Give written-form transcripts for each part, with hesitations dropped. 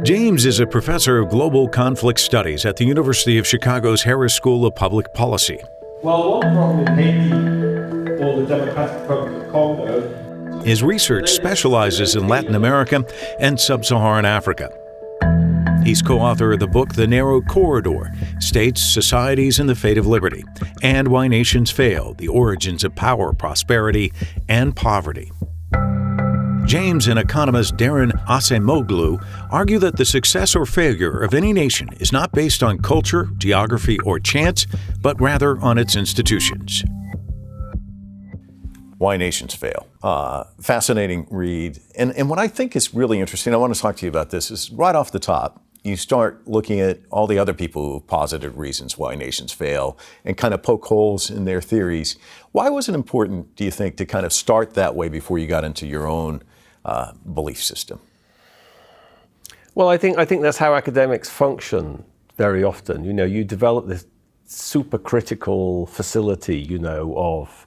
James is a professor of global conflict studies at the University of Chicago's Harris School of Public Policy. Well, one problem in Haiti or the Democratic Republic of Congo. His research specializes in Latin America and Sub-Saharan Africa. He's co-author of the book The Narrow Corridor: States, Societies, and the Fate of Liberty, and Why Nations Fail: The Origins of Power, Prosperity, and Poverty. James and economist Darren Acemoglu argue that the success or failure of any nation is not based on culture, geography, or chance, but rather on its institutions. Why Nations Fail. Fascinating read. And what I think is really interesting, I want to talk to you about this, is right off the top, you start looking at all the other people who have posited reasons why nations fail and kind of poke holes in their theories. Why was it important, do you think, to kind of start that way before you got into your own belief system? Well, I think that's how academics function very often. You know, you develop this super critical facility, you know, of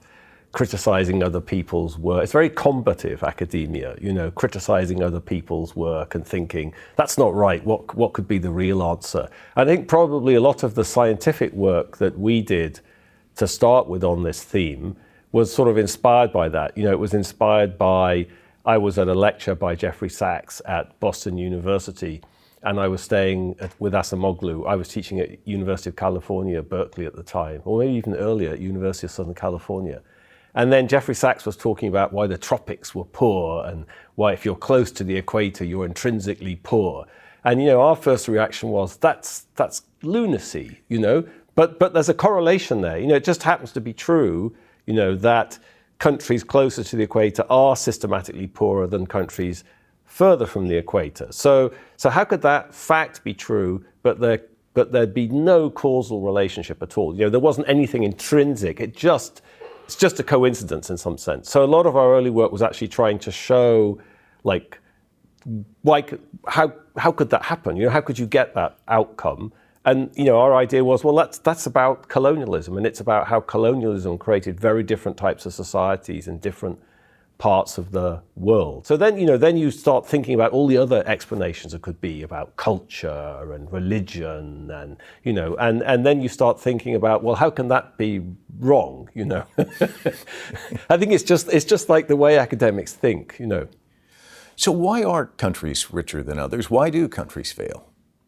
criticizing other people's work. It's very combative academia, you know, criticizing other people's work and thinking, that's not right, what could be the real answer? I think probably a lot of the scientific work that we did to start with on this theme was sort of inspired by that. You know, it was inspired by, I was at a lecture by Jeffrey Sachs at Boston University, and I was staying with Acemoglu. I was teaching at University of California, Berkeley at the time, or maybe even earlier at University of Southern California. And then Jeffrey Sachs was talking about why the tropics were poor and why if you're close to the equator, you're intrinsically poor. And, you know, our first reaction was, that's lunacy, you know, but there's a correlation there. You know, it just happens to be true, you know, that countries closer to the equator are systematically poorer than countries further from the equator. So how could that fact be true, but there'd be no causal relationship at all? You know, there wasn't anything intrinsic. It's just a coincidence in some sense. So a lot of our early work was actually trying to show, like, how could that happen? You know, how could you get that outcome? And, you know, our idea was, well, that's about colonialism, and it's about how colonialism created very different types of societies in different parts of the world. So then, you know, then you start thinking about all the other explanations it could be about culture and religion, and, you know, and then you start thinking about, well, how can that be wrong, you know? I think it's just like the way academics think, you know. So why are countries richer than others? Why do countries fail?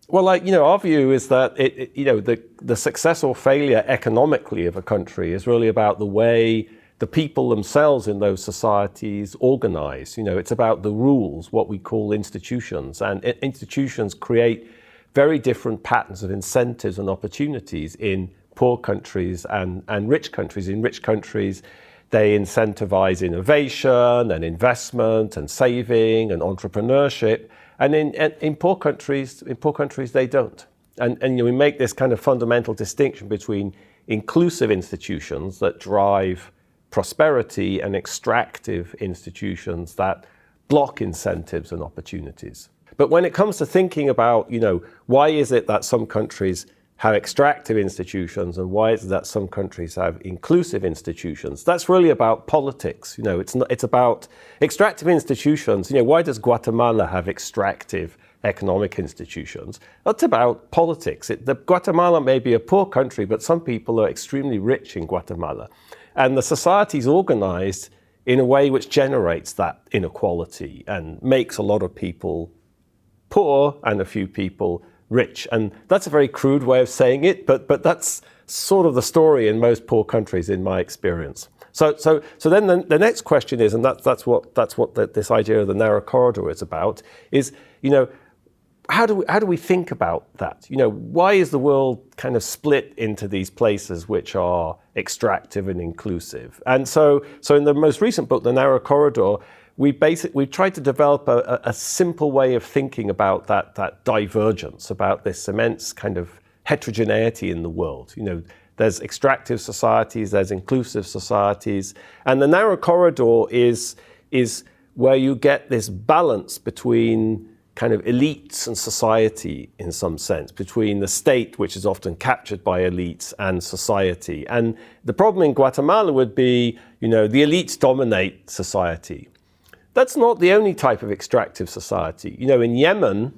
Well, like, you know, our view is that you know, the success or failure economically of a country is really about the way the people themselves in those societies organize. You know, it's about the rules, what we call institutions, and institutions create very different patterns of incentives and opportunities in poor countries and rich countries. In rich countries, they incentivize innovation and investment and saving and entrepreneurship. And in poor countries, they don't. And you know, we make this kind of fundamental distinction between inclusive institutions that drive prosperity and extractive institutions that block incentives and opportunities. But when it comes to thinking about, you know, why is it that some countries have extractive institutions and why is it that some countries have inclusive institutions, that's really about politics. You know, it's about extractive institutions. You know, why does Guatemala have extractive economic institutions? That's about politics. Guatemala may be a poor country, but some people are extremely rich in Guatemala. And the society is organized in a way which generates that inequality and makes a lot of people poor and a few people rich. And that's a very crude way of saying it, but that's sort of the story in most poor countries, in my experience. So then the next question is, and that's what this idea of the narrow corridor is about, is, you know, how do we think about that? You know, why is the world kind of split into these places which are extractive and inclusive? And so in the most recent book, The Narrow Corridor, we tried to develop a simple way of thinking about that divergence, about this immense kind of heterogeneity in the world. You know, there's extractive societies, there's inclusive societies, and the narrow corridor is where you get this balance between kind of elites and society in some sense, between the state, which is often captured by elites, and society. And the problem in Guatemala would be, you know, the elites dominate society. That's not the only type of extractive society. You know, in Yemen,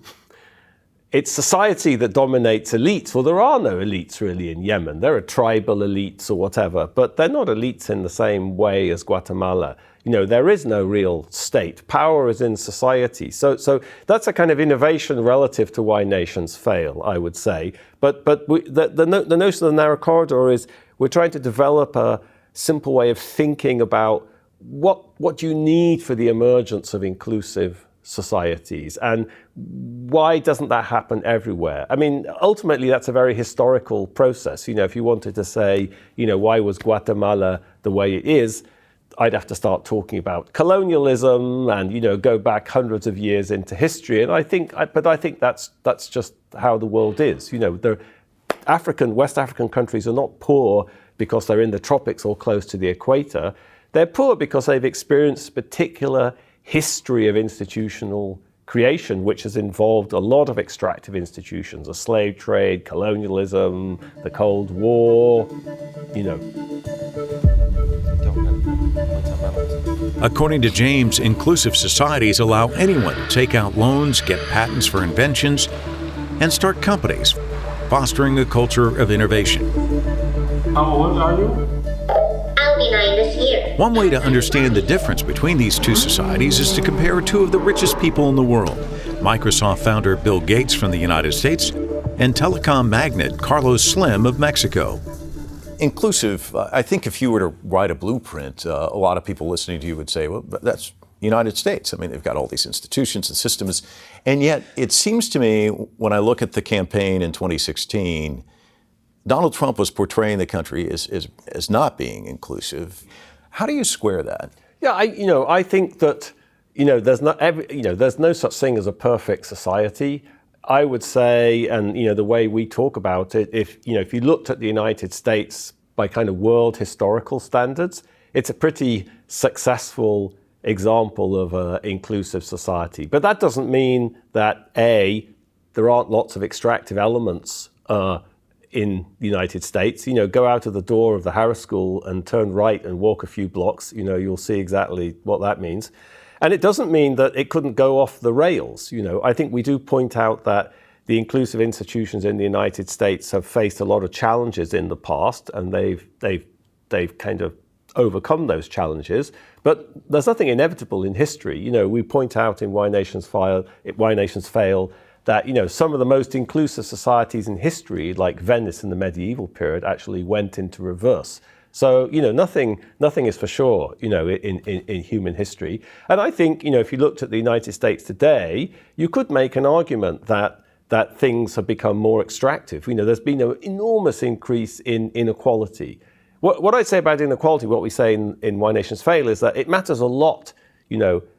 it's society that dominates elites. Well, there are no elites really in Yemen. There are tribal elites or whatever, but they're not elites in the same way as Guatemala. There is no real state. Power is in society. So that's a kind of innovation relative to why nations fail, I would say. But the notion of the narrow corridor is we're trying to develop a simple way of thinking about what you need for the emergence of inclusive societies, and why doesn't that happen everywhere? I mean, ultimately, that's a very historical process. If you wanted to say, why was Guatemala the way it is, I'd have to start talking about colonialism and, go back hundreds of years into history. And I think that's just how the world is. West African countries are not poor because they're in the tropics or close to the equator. They're poor because they've experienced a particular history of institutional creation, which has involved a lot of extractive institutions, a slave trade, colonialism, the Cold War, According to James, inclusive societies allow anyone to take out loans, get patents for inventions, and start companies, fostering a culture of innovation. How old are you? I'll be 9 this year. One way to understand the difference between these two societies is to compare two of the richest people in the world, Microsoft founder Bill Gates from the United States and telecom magnate Carlos Slim of Mexico. Inclusive, I think if you were to write a blueprint, a lot of people listening to you would say, well, that's the United States. I mean, they've got all these institutions and systems. And yet, it seems to me, when I look at the campaign in 2016, Donald Trump was portraying the country as not being inclusive. How do you square that? Yeah, I think that, there's no such thing as a perfect society. I would say, and the way we talk about it, if you looked at the United States by kind of world historical standards, it's a pretty successful example of an inclusive society. But that doesn't mean that there aren't lots of extractive elements in the United States. Go out of the door of the Harris School and turn right and walk a few blocks. You'll see exactly what that means. And it doesn't mean that it couldn't go off the rails. I think we do point out that the inclusive institutions in the United States have faced a lot of challenges in the past, and they've kind of overcome those challenges. But there's nothing inevitable in history. We point out in Why Nations Fail that some of the most inclusive societies in history, like Venice in the medieval period, actually went into reverse. So, nothing is for sure, in human history. And I think, if you looked at the United States today, you could make an argument that things have become more extractive. There's been an enormous increase in inequality. What I'd say about inequality, what we say in Why Nations Fail, is that it matters a lot,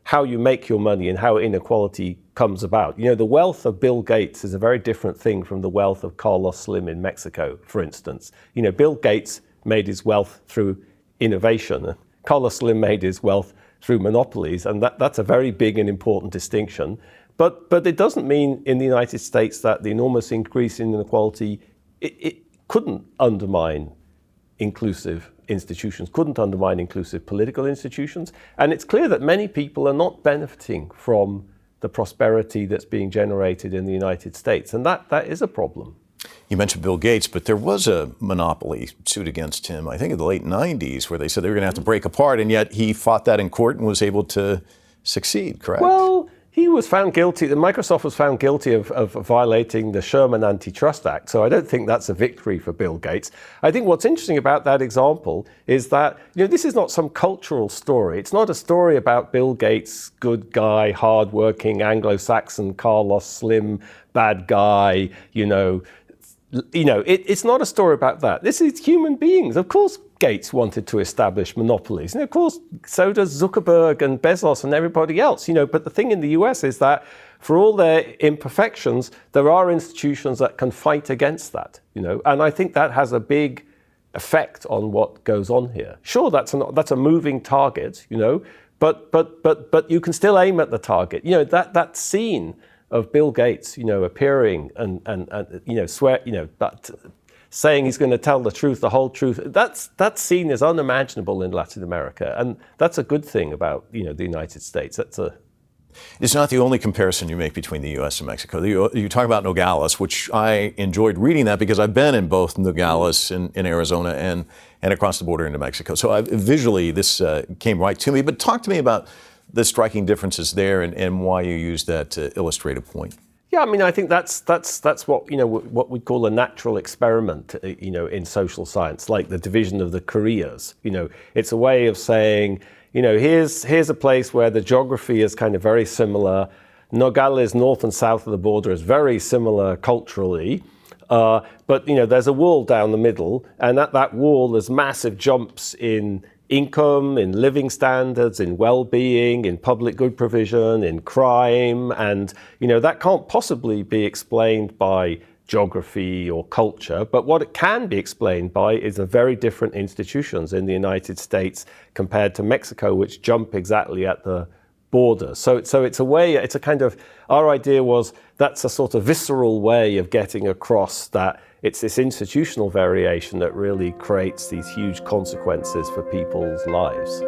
how you make your money and how inequality comes about. The wealth of Bill Gates is a very different thing from the wealth of Carlos Slim in Mexico, for instance. Bill Gates made his wealth through innovation. Carlos Slim made his wealth through monopolies, and that's a very big and important distinction. But it doesn't mean in the United States that the enormous increase in inequality, it couldn't undermine inclusive institutions, couldn't undermine inclusive political institutions. And it's clear that many people are not benefiting from the prosperity that's being generated in the United States, and that is a problem. You mentioned Bill Gates, but there was a monopoly suit against him, I think in the late 90s, where they said they were going to have to break apart, and yet he fought that in court and was able to succeed, correct? Well, he was found guilty, Microsoft was found guilty of violating the Sherman Antitrust Act, so I don't think that's a victory for Bill Gates. I think what's interesting about that example is that, this is not some cultural story. It's not a story about Bill Gates, good guy, hardworking, Anglo-Saxon, Carlos Slim, bad guy, it's not a story about that. This is human beings. Of course, Gates wanted to establish monopolies. And of course, so does Zuckerberg and Bezos and everybody else. But the thing in the US is that for all their imperfections, there are institutions that can fight against that. And I think that has a big effect on what goes on here. Sure, that's a moving target, but you can still aim at the target. That scene of Bill Gates, appearing and swear, but saying he's going to tell the truth, the whole truth. That scene is unimaginable in Latin America, and that's a good thing about the United States. It's not the only comparison you make between the U.S. and Mexico. You talk about Nogales, which I enjoyed reading that because I've been in both Nogales in Arizona and across the border into Mexico. So visually, this came right to me. But talk to me about the striking differences there and why you use that illustrative point. Yeah, I mean, I think that's what what we call a natural experiment, in social science, like the division of the Koreas. It's a way of saying, here's a place where the geography is kind of very similar. Nogales, north and south of the border, is very similar culturally. But there's a wall down the middle, and at that wall there's massive jumps in income, in living standards, in well-being, in public good provision, in crime, and that can't possibly be explained by geography or culture. But what it can be explained by is the very different institutions in the United States compared to Mexico, which jump exactly at the border. So it's a way, it's a kind of, our idea was that's a sort of visceral way of getting across that it's this institutional variation that really creates these huge consequences for people's lives.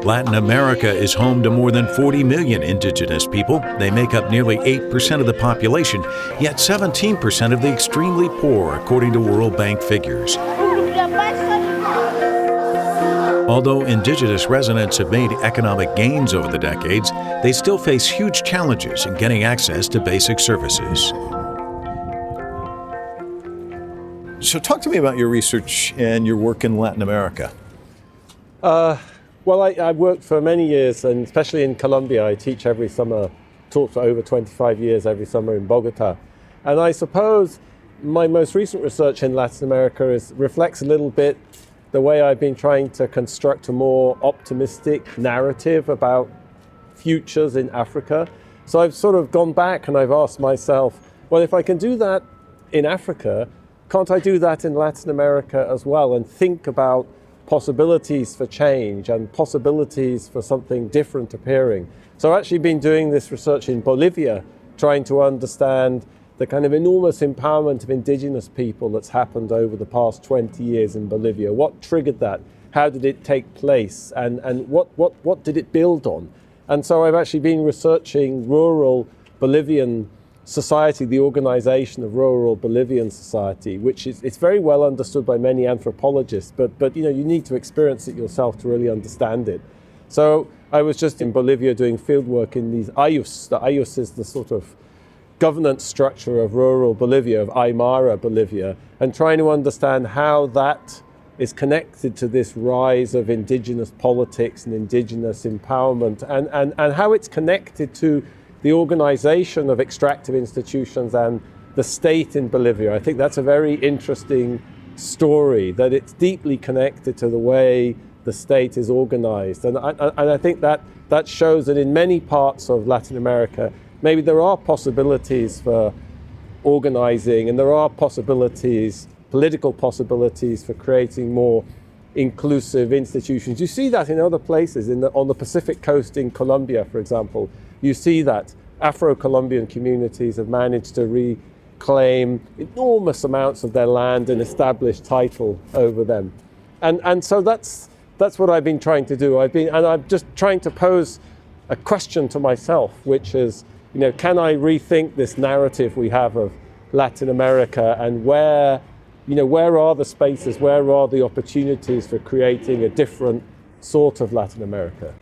Latin America is home to more than 40 million indigenous people. They make up nearly 8% of the population, yet 17% of the extremely poor, according to World Bank figures. Although indigenous residents have made economic gains over the decades, they still face huge challenges in getting access to basic services. So talk to me about your research and your work in Latin America. Well, I worked for many years, and especially in Colombia. I teach every summer, taught for over 25 years every summer in Bogota. And I suppose my most recent research in Latin America reflects a little bit the way I've been trying to construct a more optimistic narrative about futures in Africa. So I've sort of gone back and I've asked myself, well, if I can do that in Africa, can't I do that in Latin America as well, and think about possibilities for change and possibilities for something different appearing? So I've actually been doing this research in Bolivia, trying to understand the kind of enormous empowerment of indigenous people that's happened over the past 20 years in Bolivia. What triggered that? How did it take place? And what did it build on? And so I've actually been researching rural Bolivian society, the organization of rural Bolivian society, which it's very well understood by many anthropologists, but you need to experience it yourself to really understand it. So I was just in Bolivia doing fieldwork in these ayllus. The ayllus is the sort of governance structure of rural Bolivia, of Aymara Bolivia, and trying to understand how that is connected to this rise of indigenous politics and indigenous empowerment, and how it's connected to the organization of extractive institutions and the state in Bolivia. I think that's a very interesting story, that it's deeply connected to the way the state is organized. And I think that shows that in many parts of Latin America, maybe there are possibilities for organizing, and there are possibilities, political possibilities, for creating more inclusive institutions. You see that in other places, on the Pacific coast in Colombia, for example. You see that Afro-Colombian communities have managed to reclaim enormous amounts of their land and establish title over them. And so that's what I've been trying to do. I'm just trying to pose a question to myself, which is, can I rethink this narrative we have of Latin America, and where are the spaces, where are the opportunities for creating a different sort of Latin America?